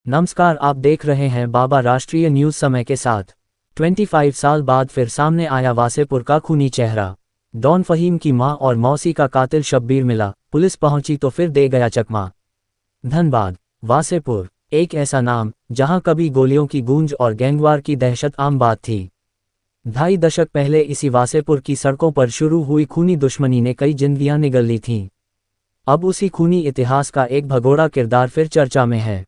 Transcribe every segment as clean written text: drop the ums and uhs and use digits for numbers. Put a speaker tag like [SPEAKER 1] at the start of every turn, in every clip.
[SPEAKER 1] नमस्कार, आप देख रहे हैं बाबा राष्ट्रीय न्यूज समय के साथ। 25 साल बाद फिर सामने आया वासेपुर का खूनी चेहरा। डॉन फहीम की मां और मौसी का कातिल शब्बीर मिला, पुलिस पहुंची तो फिर दे गया चकमा। धनबाद, वासेपुर, एक ऐसा नाम जहां कभी गोलियों की गूंज और गैंगवार की दहशत आम बात थी। 2.5 दशक पहले इसी वासेपुर की सड़कों पर शुरू हुई खूनी दुश्मनी ने कई जिंदगियां निगल ली थीं। अब उसी खूनी इतिहास का एक भगोड़ा किरदार फिर चर्चा में है।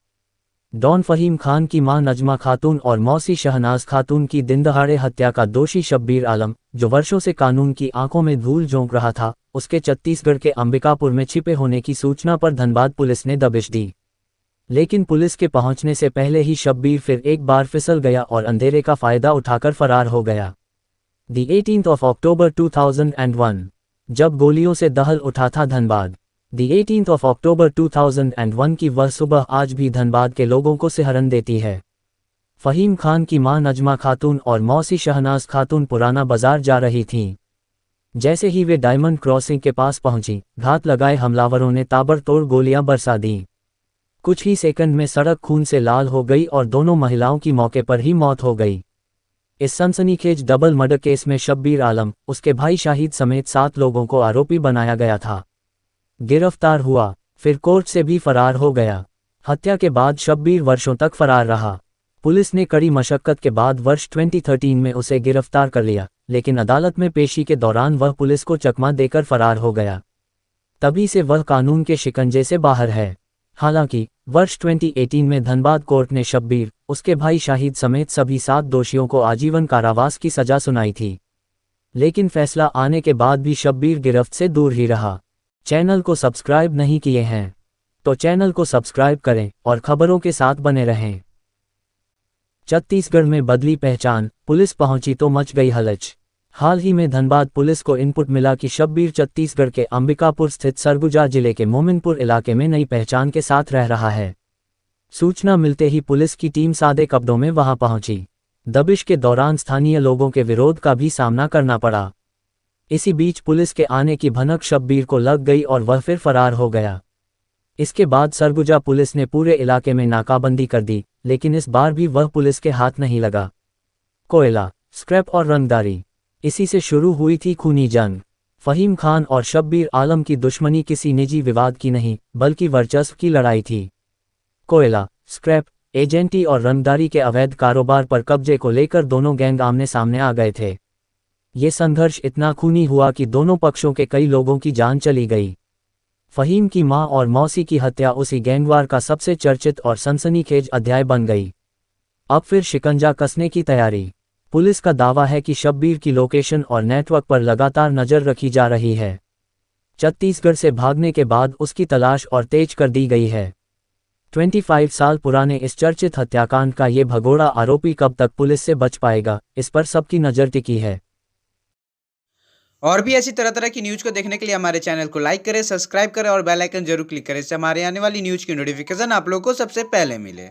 [SPEAKER 1] डॉन फहीम खान की मां नजमा खातून और मौसी शहनाज खातून की दिनदहाड़े हत्या का दोषी शब्बीर आलम, जो वर्षों से कानून की आंखों में धूल झोंक रहा था, उसके छत्तीसगढ़ के अंबिकापुर में छिपे होने की सूचना पर धनबाद पुलिस ने दबिश दी। लेकिन पुलिस के पहुंचने से पहले ही शब्बीर फिर एक बार फिसल गया और अंधेरे का फायदा उठाकर फरार हो गया। 18 अक्टूबर 2001, जब गोलियों से दहल उठा था धनबाद। 18 अक्टूबर 2001 की वह सुबह आज भी धनबाद के लोगों को सिहरन देती है। फहीम खान की मां नजमा खातून और मौसी शहनाज खातून पुराना बाजार जा रही थीं। जैसे ही वे डायमंड क्रॉसिंग के पास पहुंची, घात लगाए हमलावरों ने ताबड़तोड़ गोलियां बरसा दीं। कुछ ही सेकंड में सड़क खून से लाल हो गई और दोनों महिलाओं की मौके पर ही मौत हो गई। इस सनसनीखेज डबल मर्डर केस में शब्बीर आलम, उसके भाई शाहिद समेत 7 लोगों को आरोपी बनाया गया था। गिरफ्तार हुआ, फिर कोर्ट से भी फरार हो गया। हत्या के बाद शब्बीर वर्षों तक फरार रहा। पुलिस ने कड़ी मशक्कत के बाद वर्ष 2013 में उसे गिरफ्तार कर लिया, लेकिन अदालत में पेशी के दौरान वह पुलिस को चकमा देकर फरार हो गया। तभी से वह कानून के शिकंजे से बाहर है। हालांकि वर्ष 2018 में धनबाद कोर्ट ने शब्बीर, उसके भाई शाहिद समेत सभी 7 दोषियों को आजीवन कारावास की सजा सुनाई थी। लेकिन फैसला आने के बाद भी शब्बीर गिरफ्त से दूर ही रहा। चैनल को सब्सक्राइब नहीं किए हैं तो चैनल को सब्सक्राइब करें और खबरों के साथ बने रहें। छत्तीसगढ़ में बदली पहचान, पुलिस पहुंची तो मच गई हलच। हाल ही में धनबाद पुलिस को इनपुट मिला कि शब्बीर छत्तीसगढ़ के अंबिकापुर स्थित सरगुजा जिले के मोमिनपुर इलाके में नई पहचान के साथ रह रहा है। सूचना मिलते ही पुलिस की टीम सादे कपड़ों में वहां पहुंची। दबिश के दौरान स्थानीय लोगों के विरोध का भी सामना करना पड़ा। इसी बीच पुलिस के आने की भनक शब्बीर को लग गई और वह फिर फरार हो गया। इसके बाद सरगुजा पुलिस ने पूरे इलाके में नाकाबंदी कर दी, लेकिन इस बार भी वह पुलिस के हाथ नहीं लगा। कोयला, स्क्रैप और रंगदारी, इसी से शुरू हुई थी खूनी जंग। फहीम खान और शब्बीर आलम की दुश्मनी किसी निजी विवाद की नहीं, बल्कि वर्चस्व की लड़ाई थी। कोयला, स्क्रैप, एजेंटी और रंगदारी के अवैध कारोबार पर कब्जे को लेकर दोनों गैंग आमने सामने आ गए थे। ये संघर्ष इतना खूनी हुआ कि दोनों पक्षों के कई लोगों की जान चली गई। फहीम की मां और मौसी की हत्या उसी गैंगवार का सबसे चर्चित और सनसनीखेज अध्याय बन गई। अब फिर शिकंजा कसने की तैयारी। पुलिस का दावा है कि शब्बीर की लोकेशन और नेटवर्क पर लगातार नजर रखी जा रही है। छत्तीसगढ़ से भागने के बाद उसकी तलाश और तेज कर दी गई है। 25 साल पुराने इस चर्चित हत्याकांड का ये भगोड़ा आरोपी कब तक पुलिस से बच पाएगा, इस पर सबकी नजर टिकी है।
[SPEAKER 2] और भी ऐसी तरह तरह की न्यूज़ को देखने के लिए हमारे चैनल को लाइक करें, सब्सक्राइब करें और बेल आइकन जरूर क्लिक करें, इससे हमारे आने वाली न्यूज़ की नोटिफिकेशन आप लोगों को सबसे पहले मिले।